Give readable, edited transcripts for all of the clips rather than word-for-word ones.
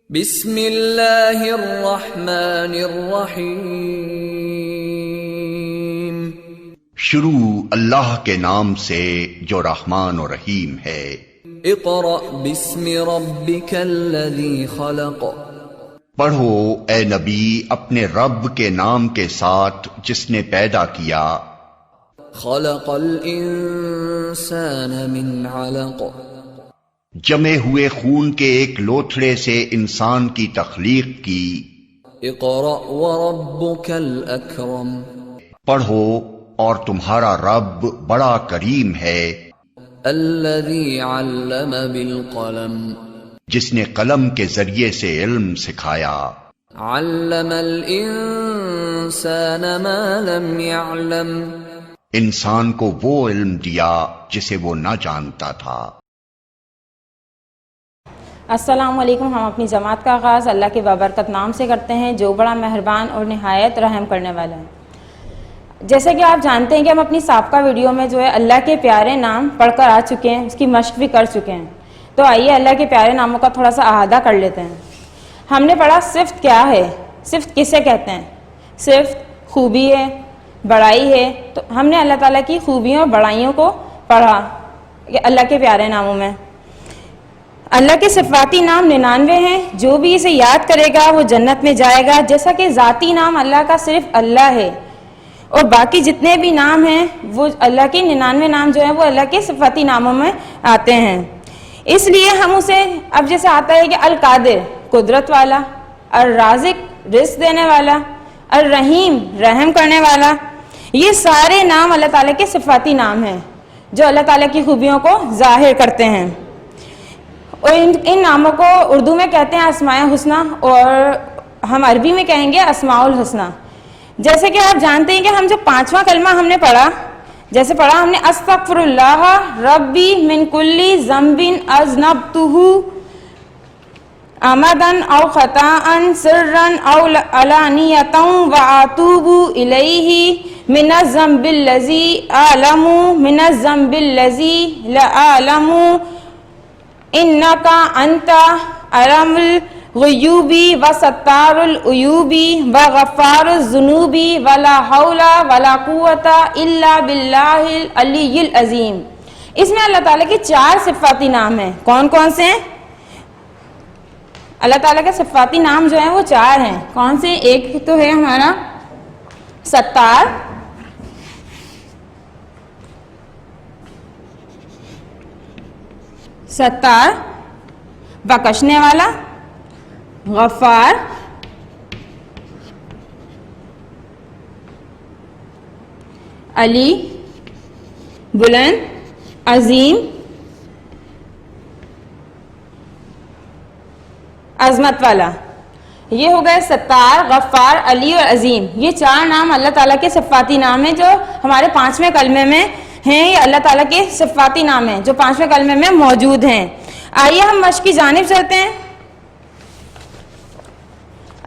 بسم اللہ الرحمن الرحیم۔ شروع اللہ کے نام سے جو رحمان و رحیم ہے۔ اقرأ بسم ربک الذی خلق۔ پڑھو اے نبی اپنے رب کے نام کے ساتھ جس نے پیدا کیا۔ خلق الانسان من علق۔ جمے ہوئے خون کے ایک لوتھڑے سے انسان کی تخلیق کی۔ اقرأ وربک الاکرم۔ پڑھو اور تمہارا رب بڑا کریم ہے۔ الذی علم بالقلم۔ جس نے قلم کے ذریعے سے علم سکھایا۔ علم الانسان ما لم يعلم۔ انسان کو وہ علم دیا جسے وہ نہ جانتا تھا۔ السلام علیکم۔ ہم اپنی جماعت کا آغاز اللہ کے بابرکت نام سے کرتے ہیں جو بڑا مہربان اور نہایت رحم کرنے والا ہے۔ جیسے کہ آپ جانتے ہیں کہ ہم اپنی سابقہ ویڈیو میں جو ہے اللہ کے پیارے نام پڑھ کر آ چکے ہیں، اس کی مشق بھی کر چکے ہیں۔ تو آئیے اللہ کے پیارے ناموں کا تھوڑا سا احاطہ کر لیتے ہیں۔ ہم نے پڑھا صفت کیا ہے، صفت کسے کہتے ہیں؟ صفت خوبی ہے، بڑائی ہے۔ تو ہم نے اللہ تعالیٰ کی خوبیوں اور بڑائیوں کو پڑھا کہ اللہ کے پیارے ناموں میں اللہ کے صفاتی نام 99 ہیں، جو بھی اسے یاد کرے گا وہ جنت میں جائے گا۔ جیسا کہ ذاتی نام اللہ کا صرف اللہ ہے اور باقی جتنے بھی نام ہیں وہ اللہ کے 99 نام جو ہیں وہ اللہ کے صفاتی ناموں میں آتے ہیں۔ اس لیے ہم اسے اب جیسے آتا ہے کہ القادر قدرت والا، الرازق رزق دینے والا، الرحیم رحم کرنے والا، یہ سارے نام اللہ تعالیٰ کے صفاتی نام ہیں جو اللہ تعالیٰ کی خوبیوں کو ظاہر کرتے ہیں۔ اور ان ناموں کو اردو میں کہتے ہیں اسماء الحسنہ اور ہم عربی میں کہیں گے اسماء الحسنہ۔ جیسے کہ آپ جانتے ہیں کہ ہم جو 5واں کلمہ ہم نے پڑھا، جیسے پڑھا ہم نے استغفر اللہ ربی من کل ذنب اذنبتہ عمدا او خطأ سرا او علانیۃ واتوب الیہ من الذنب الذی اعلم من الذنب الذی لا اعلم انکا انت علام الغیوب وستار العیوب وغفار الذنوب ولا حول ولا قوت الا باللہ العلی العظیم۔ اس میں اللہ تعالیٰ کے 4 صفاتی نام ہیں۔ کون کون سے ہیں؟ اللہ تعالیٰ کے صفاتی نام جو ہیں وہ 4 ہیں۔ کون سے؟ ایک تو ہے ہمارا ستار، ستار بخشنے والا، غفار علی بلند عظیم عظمت والا۔ یہ ہو گئے ستار، غفار، علی اور عظیم۔ یہ 4 نام اللہ تعالیٰ کے صفاتی نام ہیں جو ہمارے 5ویں کلمے میں ہیں۔ یہ اللہ تعالیٰ کے صفاتی نام ہیں جو 5ویں کلمے میں موجود ہیں۔ آئیے ہم مشق کی جانب چلتے ہیں۔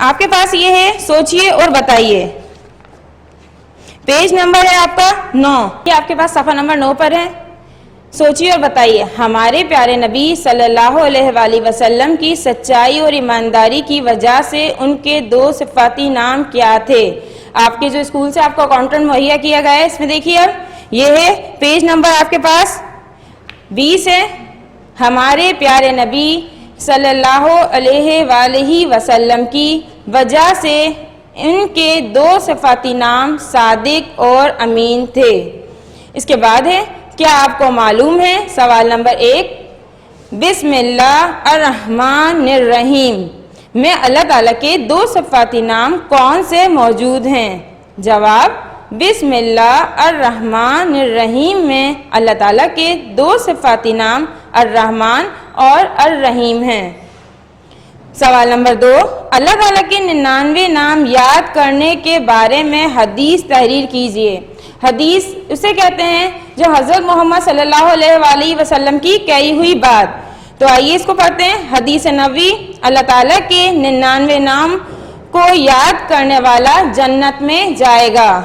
آپ کے پاس یہ ہے، سوچئے اور بتائیے۔ پیج نمبر ہے آپ کا 9، یہ آپ کے پاس صفحہ نمبر 9 پر ہے۔ سوچئے اور بتائیے ہمارے پیارے نبی صلی اللہ علیہ وآلہ وسلم کی سچائی اور ایمانداری کی وجہ سے ان کے 2 صفاتی نام کیا تھے؟ آپ کے جو اسکول سے آپ کو اکاؤنٹنٹ مہیا کیا گیا ہے، اس میں دیکھیے اب یہ ہے پیج نمبر آپ کے پاس 20 ہے۔ ہمارے پیارے نبی صلی اللہ علیہ وآلہ وسلم کی وجہ سے ان کے 2 صفاتی نام صادق اور امین تھے۔ اس کے بعد ہے کیا آپ کو معلوم ہے؟ سوال نمبر 1، بسم اللہ الرحمن الرحیم میں اللہ تعالیٰ کے 2 صفاتی نام کون سے موجود ہیں؟ جواب، بسم اللہ الرحمن الرحیم میں اللہ تعالیٰ کے 2 صفاتی نام الرحمن اور الرحیم ہیں۔ سوال نمبر 2، اللہ تعالیٰ کے 99 نام یاد کرنے کے بارے میں حدیث تحریر کیجیے۔ حدیث اسے کہتے ہیں جو حضرت محمد صلی اللہ علیہ وآلہ وسلم کی کہی ہوئی بات۔ تو آئیے اس کو پڑھتے ہیں۔ حدیث نبوی، اللہ تعالیٰ کے 99 نام کو یاد کرنے والا جنت میں جائے گا۔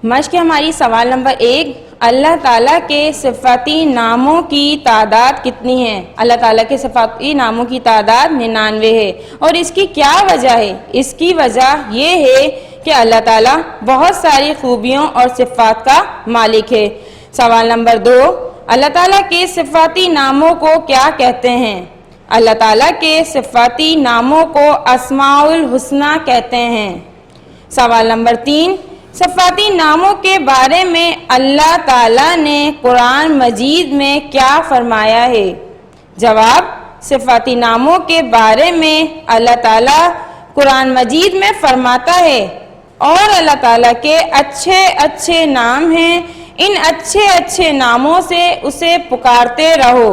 مشق ہماری سوال نمبر 1، اللہ تعالیٰ کے صفاتی ناموں کی تعداد کتنی ہے؟ اللہ تعالیٰ کے صفاتی ناموں کی تعداد 99 ہے. اور اس کی کیا وجہ ہے؟ اس کی وجہ یہ ہے کہ اللہ تعالیٰ بہت ساری خوبیوں اور صفات کا مالک ہے. سوال نمبر 2، اللہ تعالیٰ کے صفاتی ناموں کو کیا کہتے ہیں؟ اللہ تعالیٰ کے صفاتی ناموں کو اسماء الحسنی کہتے ہیں. سوال نمبر 3، صفاتی ناموں کے بارے میں اللہ تعالیٰ نے قرآن مجید میں کیا فرمایا ہے؟ جواب، صفاتی ناموں کے بارے میں اللہ تعالیٰ قرآن مجید میں فرماتا ہے اور اللہ تعالیٰ کے اچھے اچھے نام ہیں، ان اچھے اچھے ناموں سے اسے پکارتے رہو.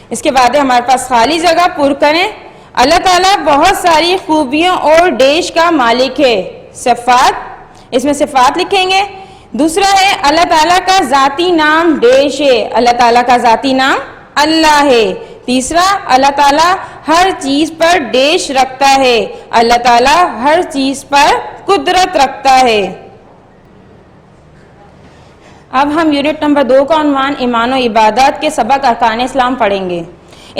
اس کے بعد ہمارے پاس خالی جگہ پر کریں. اللہ تعالیٰ بہت ساری خوبیوں اور ڈیش کا مالک ہے. صفات، اس میں صفات لکھیں گے. دوسرا ہے اللہ تعالیٰ کا ذاتی نام ڈیش ہے. اللہ تعالیٰ کا ذاتی نام اللہ ہے. تیسرا، اللہ تعالیٰ ہر چیز پر ڈیش رکھتا ہے. اللہ تعالیٰ ہر چیز پر قدرت رکھتا ہے. اب ہم یونٹ نمبر 2 کا عنوان ایمان و عبادات کے سبق ارکان اسلام پڑھیں گے.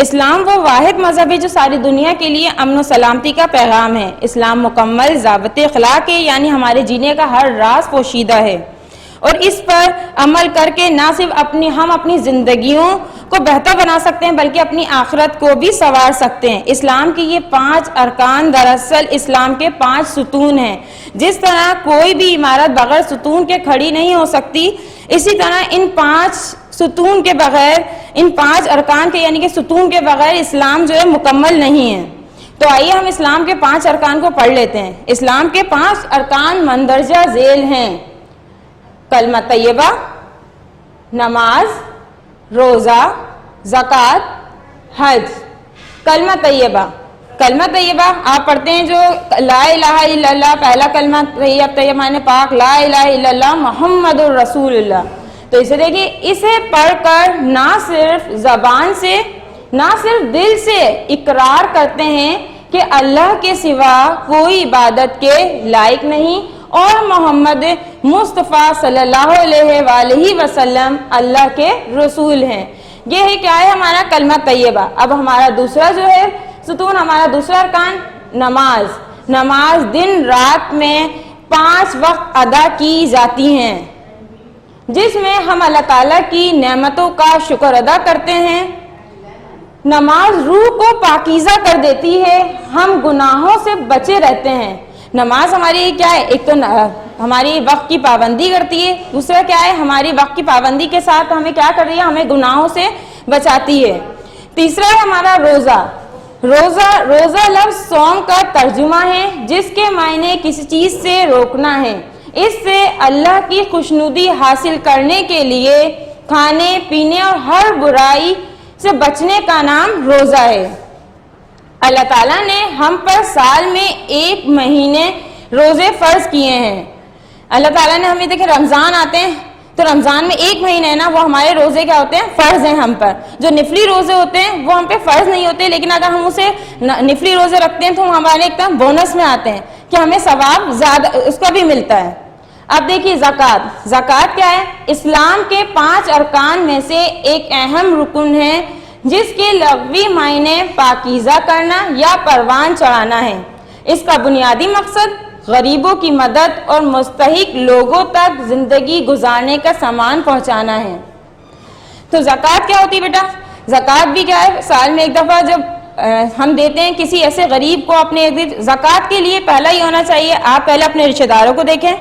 اسلام وہ واحد مذہب ہے جو ساری دنیا کے لیے امن و سلامتی کا پیغام ہے. اسلام مکمل ضابط اخلاق ہے، یعنی ہمارے جینے کا ہر راز پوشیدہ ہے اور اس پر عمل کر کے نہ صرف ہم اپنی زندگیوں کو بہتر بنا سکتے ہیں بلکہ اپنی آخرت کو بھی سنوار سکتے ہیں. اسلام کی یہ 5 ارکان دراصل اسلام کے 5 ستون ہیں. جس طرح کوئی بھی عمارت بغیر ستون کے کھڑی نہیں ہو سکتی، اسی طرح ان 5 ستون کے بغیر، ان 5 ارکان کے یعنی کہ ستون کے بغیر اسلام جو ہے مکمل نہیں ہے. تو آئیے ہم اسلام کے 5 ارکان کو پڑھ لیتے ہیں. اسلام کے 5 ارکان مندرجہ ذیل ہیں: کلمہ طیبہ، نماز، روزہ، زکوٰۃ، حج. کلمہ طیبہ، کلمہ طیبہ آپ پڑھتے ہیں جو لا الہ الا اللہ، پہلا کلمہ طیب معنی پاک، لا الہ الا اللہ محمد الرسول اللہ. تو اسے دیکھیے، اسے پڑھ کر نہ صرف زبان سے نہ صرف دل سے اقرار کرتے ہیں کہ اللہ کے سوا کوئی عبادت کے لائق نہیں اور محمد مصطفیٰ صلی اللہ علیہ وآلہ وسلم اللہ کے رسول ہیں. یہ ہے کیا ہے ہمارا کلمہ طیبہ. اب ہمارا دوسرا جو ہے ستون، ہمارا دوسرا ارکان نماز. نماز دن رات میں 5 وقت ادا کی جاتی ہیں، جس میں ہم اللہ تعالیٰ کی نعمتوں کا شکر ادا کرتے ہیں. نماز روح کو پاکیزہ کر دیتی ہے، ہم گناہوں سے بچے رہتے ہیں. نماز ہماری کیا ہے؟ ایک تو ہماری وقت کی پابندی کرتی ہے، دوسرا کیا ہے؟ ہماری وقت کی پابندی کے ساتھ ہمیں کیا کر رہی ہے؟ ہمیں گناہوں سے بچاتی ہے. تیسرا ہے ہمارا روزہ. روزہ لفظ صوم کا ترجمہ ہے، جس کے معنی کسی چیز سے روکنا ہے. اس سے اللہ کی خوشنودی حاصل کرنے کے لیے کھانے پینے اور ہر برائی سے بچنے کا نام روزہ ہے. اللہ تعالیٰ نے ہم پر سال میں 1 مہینے روزے فرض کیے ہیں. اللہ تعالیٰ نے ہمیں دیکھیں رمضان آتے ہیں تو رمضان میں 1 مہینہ ہے نا، وہ ہمارے روزے کیا ہوتے ہیں؟ فرض ہیں ہم پر. جو نفلی روزے ہوتے ہیں وہ ہم پہ فرض نہیں ہوتے، لیکن اگر ہم اسے نفلی روزے رکھتے ہیں تو ہمارے ایک دم بونس میں آتے ہیں کہ ہمیں ثواب زیادہ اس کا بھی ملتا ہے. اب دیکھیے زکوٰۃ. زکوٰۃ کیا ہے؟ اسلام کے 5 ارکان میں سے ایک اہم رکن ہے، جس کے لغوی معنی پاکیزہ کرنا یا پروان چڑھانا ہے. اس کا بنیادی مقصد غریبوں کی مدد اور مستحق لوگوں تک زندگی گزارنے کا سامان پہنچانا ہے. تو زکوٰۃ کیا ہوتی ہے بیٹا؟ زکوٰۃ بھی کیا ہے؟ سال میں ایک دفعہ جب ہم دیتے ہیں کسی ایسے غریب کو اپنے زکوٰۃ کے لیے پہلا ہی ہونا چاہیے آپ پہلے اپنے رشتہ داروں کو دیکھیں،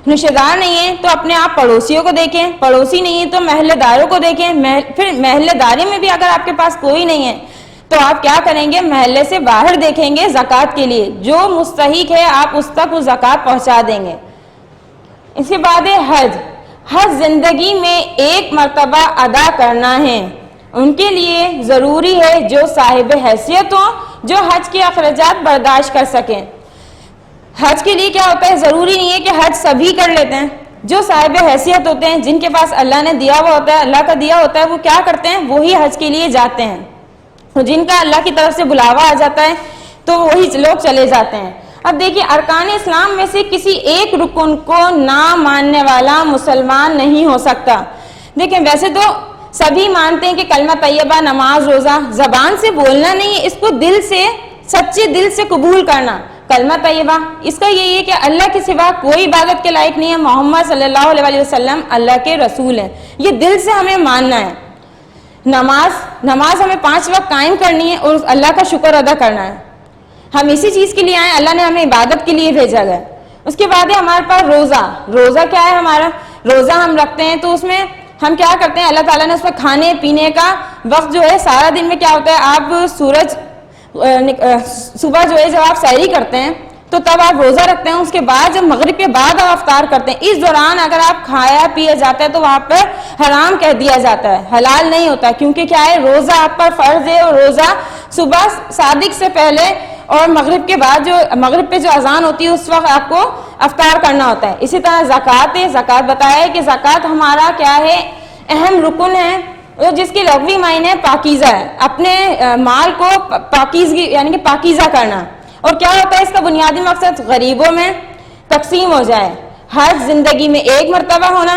رشتہ دار نہیں ہیں تو اپنے آپ پڑوسیوں کو دیکھیں، پڑوسی نہیں ہیں تو محلے داروں کو دیکھیں، پھر محلے داری میں بھی اگر آپ کے پاس کوئی نہیں ہے تو آپ کیا کریں گے؟ محلے سے باہر دیکھیں گے زکوٰۃ کے لیے، جو مستحق ہے آپ اس تک وہ زکوٰۃ پہنچا دیں گے. اس کے بعد ہے حج. حج زندگی میں 1 مرتبہ ادا کرنا ہے. ان کے لیے ضروری ہے جو صاحب حیثیت ہوں، جو حج کے اخراجات برداشت کر سکیں. حج کے لیے کیا ہوتا ہے؟ ضروری نہیں ہے کہ حج سبھی کر لیتے ہیں. جو صاحب حیثیت ہوتے ہیں، جن کے پاس اللہ نے دیا ہوا ہوتا ہے، اللہ کا دیا ہوتا ہے، وہ کیا کرتے ہیں؟ وہی حج کے لیے جاتے ہیں. جن کا اللہ کی طرف سے بلاوا آ جاتا ہے تو وہی لوگ چلے جاتے ہیں. اب دیکھیے ارکان اسلام میں سے کسی ایک رکن کو نہ ماننے والا مسلمان نہیں ہو سکتا. دیکھیں ویسے تو سبھی مانتے ہیں کہ کلمہ طیبہ، نماز، روزہ زبان سے بولنا نہیں ہے، اس کو دل سے، سچے دل سے قبول کرنا. کلمہ طیبہ اس کا یہی ہے کہ اللہ کے سوا کوئی عبادت کے لائق نہیں ہے، محمد صلی اللہ علیہ وسلم اللہ کے رسول ہیں، یہ دل سے ہمیں ماننا ہے. نماز ہمیں 5 وقت قائم کرنی ہے اور اللہ کا شکر ادا کرنا ہے. ہم اسی چیز کے لیے آئے، اللہ نے ہمیں عبادت کے لیے بھیجا گیا. اس کے بعد ہے ہمارے پاس روزہ کیا ہے ہمارا؟ روزہ ہم رکھتے ہیں تو اس میں ہم کیا کرتے ہیں، اللہ تعالیٰ نے اس میں کھانے پینے کا وقت جو ہے، سارا دن میں کیا ہوتا ہے، آپ صبح جو ہے جب آپ سحری کرتے ہیں تو تب آپ روزہ رکھتے ہیں، اس کے بعد جب مغرب کے بعد آپ افطار کرتے ہیں، اس دوران اگر آپ کھایا پیا جاتا ہے تو وہاں پر حرام کہہ دیا جاتا ہے، حلال نہیں ہوتا، کیونکہ کیا ہے، روزہ آپ پر فرض ہے. اور روزہ صبح صادق سے پہلے اور مغرب کے بعد، جو مغرب پہ جو اذان ہوتی ہے اس وقت آپ کو افطار کرنا ہوتا ہے. اسی طرح زکوٰۃ ہے، زکوٰۃ بتایا ہے کہ زکوٰۃ ہمارا کیا ہے، اہم رکن ہے، جس کی لغوی معنی ہے پاکیزہ ہے، اپنے مال کو پاکیزگی یعنی کہ پاکیزہ کرنا. اور کیا ہوتا ہے اس کا بنیادی مقصد، غریبوں میں تقسیم ہو جائے، ہر زندگی میں ایک مرتبہ ہونا.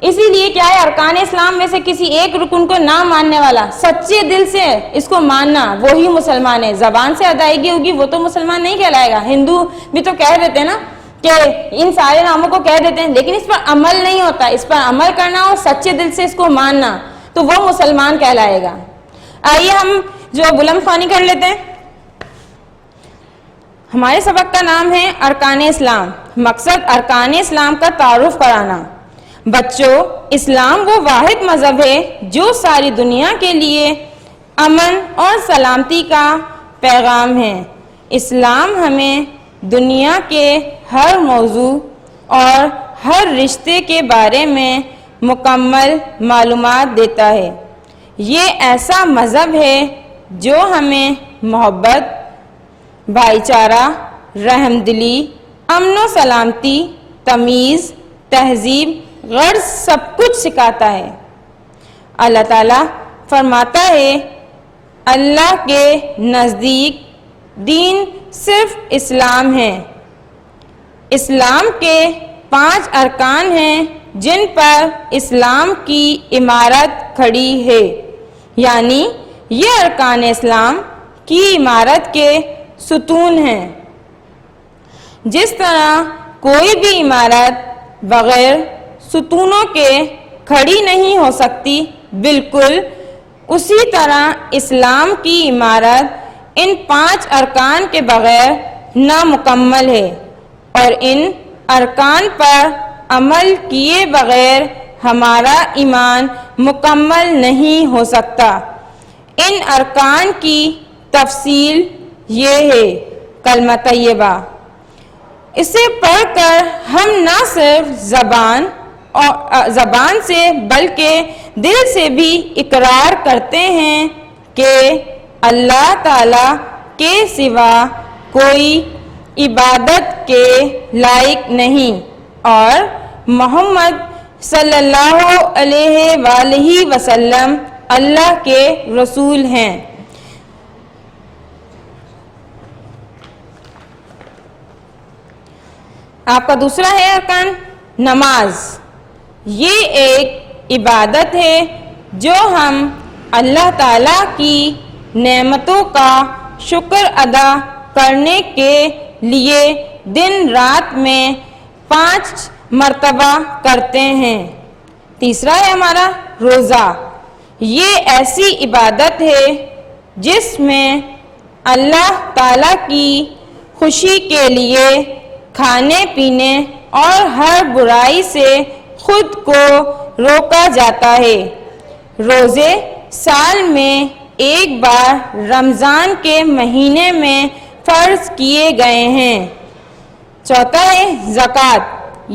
اسی لیے کیا ہے، ارکان اسلام میں سے کسی ایک رکن کو نہ ماننے والا، سچے دل سے اس کو ماننا، وہی مسلمان ہے. زبان سے ادائیگی ہوگی وہ تو مسلمان نہیں کہلائے گا. ہندو بھی تو کہہ دیتے ہیں نا کہ ان سارے ناموں کو کہہ دیتے ہیں، لیکن اس پر عمل نہیں ہوتا. اس پر عمل کرنا اور سچے دل سے اس کو ماننا تو وہ مسلمان کہلائے گا. آئیے ہم جو بلند خوانی کر لیتے ہیں. ہمارے سبق کا نام ہے ارکان اسلام. مقصد ارکان اسلام کا تعارف کرانا. بچوں، اسلام وہ واحد مذہب ہے جو ساری دنیا کے لیے امن اور سلامتی کا پیغام ہے. اسلام ہمیں دنیا کے ہر موضوع اور ہر رشتے کے بارے میں مکمل معلومات دیتا ہے. یہ ایسا مذہب ہے جو ہمیں محبت، بھائی چارہ، رحم دلی، امن و سلامتی، تمیز، تہذیب، غرض سب کچھ سکھاتا ہے. اللہ تعالیٰ فرماتا ہے، اللہ کے نزدیک دین صرف اسلام ہے. اسلام کے 5 ارکان ہیں جن پر اسلام کی عمارت کھڑی ہے. یعنی یہ ارکان اسلام کی عمارت کے ستون ہیں. جس طرح کوئی بھی عمارت بغیر ستونوں کے کھڑی نہیں ہو سکتی، بالکل اسی طرح اسلام کی عمارت ان 5 ارکان کے بغیر نامکمل ہے. اور ان ارکان پر عمل کیے بغیر ہمارا ایمان مکمل نہیں ہو سکتا. ان ارکان کی تفصیل یہ ہے، کلمہ طیبہ. اسے پڑھ کر ہم نہ صرف زبان سے بلکہ دل سے بھی اقرار کرتے ہیں کہ اللہ تعالی کے سوا کوئی عبادت کے لائق نہیں اور محمد صلی اللہ علیہ وآلہ وسلم اللہ کے رسول ہیں. آپ کا دوسرا ہے ارکان نماز. یہ ایک عبادت ہے جو ہم اللہ تعالیٰ کی نعمتوں کا شکر ادا کرنے کے لیے دن رات میں 5 مرتبہ کرتے ہیں. تیسرا ہے ہمارا روزہ. یہ ایسی عبادت ہے جس میں اللہ تعالیٰ کی خوشی کے لیے کھانے پینے اور ہر برائی سے خود کو روکا جاتا ہے. روزے سال میں ایک بار رمضان کے مہینے میں فرض کیے گئے ہیں. چوتھا ہے زکوٰۃ.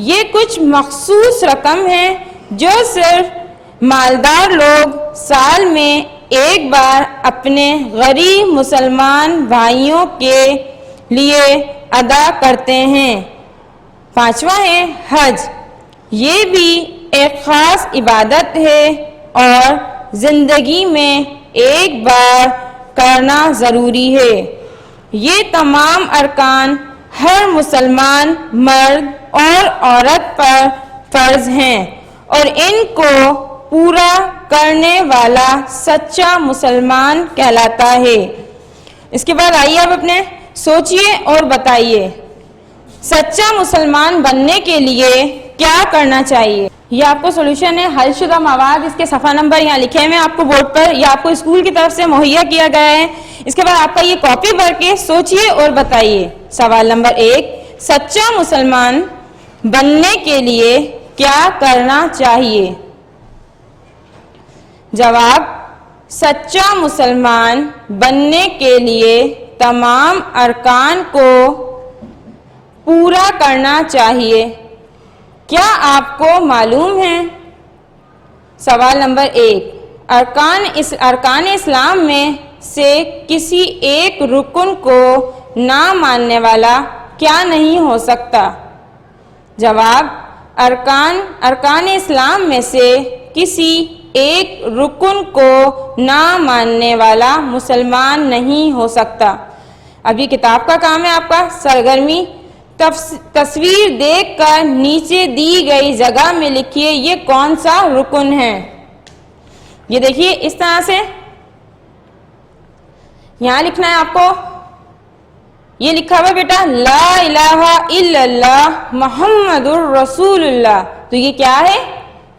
یہ کچھ مخصوص رقم ہے جو صرف مالدار لوگ سال میں ایک بار اپنے غریب مسلمان بھائیوں کے لیے ادا کرتے ہیں. پانچواں ہے حج. یہ بھی ایک خاص عبادت ہے اور زندگی میں ایک بار کرنا ضروری ہے. یہ تمام ارکان ہر مسلمان مرد اور عورت پر فرض ہیں اور ان کو پورا کرنے والا سچا مسلمان کہلاتا ہے۔ اس کے بعد آئیے اب اپنے سوچئے اور بتائیے، سچا مسلمان بننے کے لیے کیا کرنا چاہیے؟ یہ آپ کو سولوشن ہے، حل شدہ مواد، اس کے صفحہ نمبر یہاں لکھے ہوئے ہیں آپ کو بورڈ پر، یہ آپ کو اسکول کی طرف سے مہیا کیا گیا ہے۔ اس کے بعد آپ کا یہ کاپی بھر کے سوچئے اور بتائیے۔ سوال نمبر 1، سچا مسلمان بننے کے لیے کیا کرنا چاہیے؟ جواب، سچا مسلمان بننے کے لیے تمام ارکان کو پورا کرنا چاہیے۔ کیا آپ کو معلوم ہے؟ سوال نمبر 1، ارکان اسلام میں سے کسی ایک رکن کو نہ ماننے والا کیا نہیں ہو سکتا؟ جواب، ارکان اسلام میں سے کسی ایک رکن کو نہ ماننے والا مسلمان نہیں ہو سکتا۔ اب یہ کتاب کا کام ہے آپ کا سرگرمی، تصویر دیکھ کر نیچے دی گئی جگہ میں لکھیے یہ کون سا رکن ہے۔ یہ دیکھیے اس طرح سے یہاں لکھنا ہے آپ کو، یہ لکھا ہوا بیٹا لا الہ الا اللہ محمد الرسول اللہ، تو یہ کیا ہے؟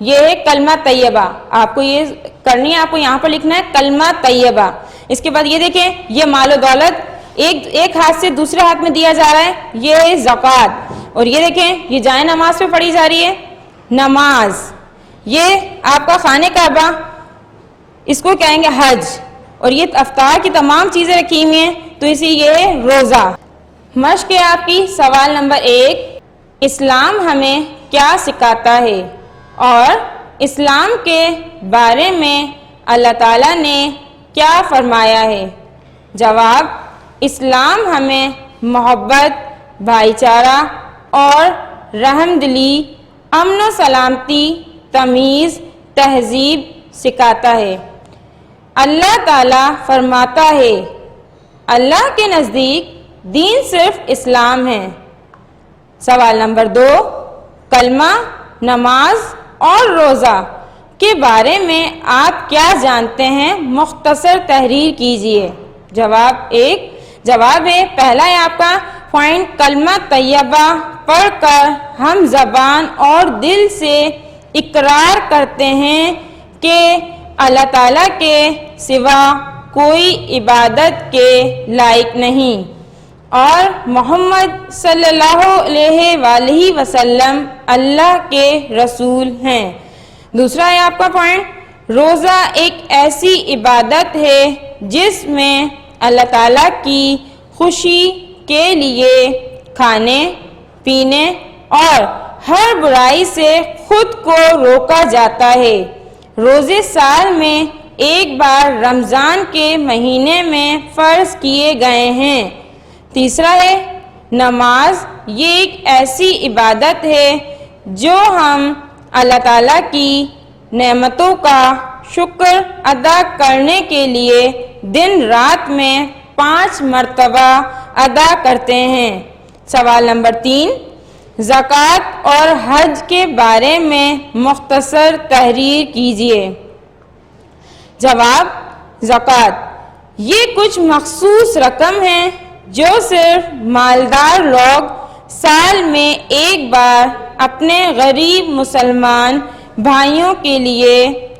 یہ ہے کلمہ طیبہ، آپ کو یہ کرنی ہے، آپ کو یہاں پر لکھنا ہے کلمہ طیبہ۔ اس کے بعد یہ دیکھیں، یہ مال و دولت ایک ہاتھ سے دوسرے ہاتھ میں دیا جا رہا ہے، یہ ہے زکوٰۃ، اور یہ دیکھیں یہ جائے نماز پہ پڑھی جا رہی ہے نماز، یہ آپ کا خانہ کعبہ، اس کو کہیں گے حج، اور یہ افطار کی تمام چیزیں رکھی ہوئی ہیں تو اسی یہ ہے روزہ۔ مشق ہے آپ کی، سوال نمبر 1، اسلام ہمیں کیا سکھاتا ہے اور اسلام کے بارے میں اللہ تعالیٰ نے کیا فرمایا ہے؟ جواب، اسلام ہمیں محبت، بھائی چارہ اور رحم دلی، امن و سلامتی، تمیز، تہذیب سکھاتا ہے۔ اللہ تعالیٰ فرماتا ہے اللہ کے نزدیک دین صرف اسلام ہے۔ سوال نمبر 2، کلمہ، نماز اور روزہ کے بارے میں آپ کیا جانتے ہیں؟ مختصر تحریر کیجئے۔ جواب ہے پہلا ہے آپ کا پوائنٹ، کلمہ طیبہ پڑھ کر ہم زبان اور دل سے اقرار کرتے ہیں کہ اللہ تعالیٰ کے سوا کوئی عبادت کے لائق نہیں اور محمد صلی اللہ علیہ وآلہ وسلم اللہ کے رسول ہیں۔ دوسرا ہے آپ کا پوائنٹ، روزہ ایک ایسی عبادت ہے جس میں اللہ تعالیٰ کی خوشی کے لیے کھانے، پینے اور ہر برائی سے خود کو روکا جاتا ہے۔ روزے سال میں ایک بار رمضان کے مہینے میں فرض کیے گئے ہیں۔ تیسرا ہے نماز، یہ ایک ایسی عبادت ہے جو ہم اللہ تعالیٰ کی نعمتوں کا شکر ادا کرنے کے لیے دن رات میں 5 مرتبہ ادا کرتے ہیں۔ سوال نمبر 3، زکوٰۃ اور حج کے بارے میں مختصر تحریر کیجیے۔ جواب، زکوٰۃ یہ کچھ مخصوص رقم ہے جو صرف مالدار لوگ سال میں ایک بار اپنے غریب مسلمان بھائیوں کے لیے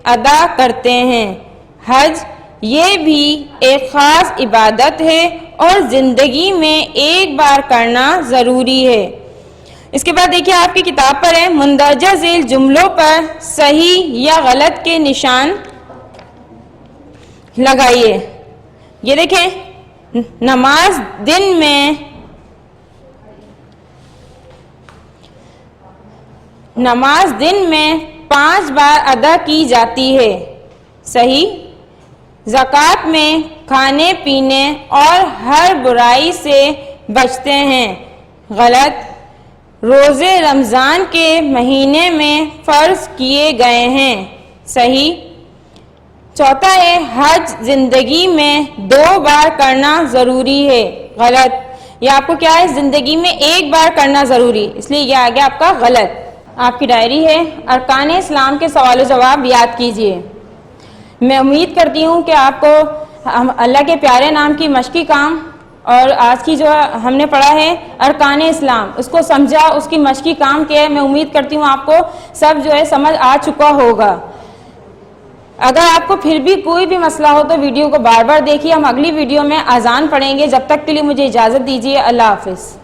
ادا کرتے ہیں۔ حج یہ بھی ایک خاص عبادت ہے اور زندگی میں ایک بار کرنا ضروری ہے۔ اس کے بعد دیکھیے آپ کی کتاب پر ہے، مندرجہ ذیل جملوں پر صحیح یا غلط کے نشان لگائیے۔ یہ دیکھیں، نماز دن میں 5 بار ادا کی جاتی ہے، صحیح۔ زکوٰۃ میں کھانے پینے اور ہر برائی سے بچتے ہیں، غلط۔ روزے رمضان کے مہینے میں فرض کیے گئے ہیں، صحیح۔ چوتھا ہے حج زندگی میں 2 بار کرنا ضروری ہے، غلط۔ یہ آپ کو کیا ہے، زندگی میں 1 بار کرنا ضروری، اس لیے یہ آ گیا آپ کا غلط۔ آپ کی ڈائری ہے، ارکان اسلام کے سوال و جواب یاد کیجئے۔ میں امید کرتی ہوں کہ آپ کو اللہ کے پیارے نام کی مشقی کام اور آج کی جو ہم نے پڑھا ہے ارکان اسلام، اس کو سمجھا، اس کی مشقی کام کیا ہے۔ میں امید کرتی ہوں آپ کو سب جو ہے سمجھ آ چکا ہوگا۔ اگر آپ کو پھر بھی کوئی بھی مسئلہ ہو تو ویڈیو کو بار بار دیکھیے۔ ہم اگلی ویڈیو میں اذان پڑھیں گے۔ جب تک کے لیے مجھے اجازت دیجیے۔ اللہ حافظ۔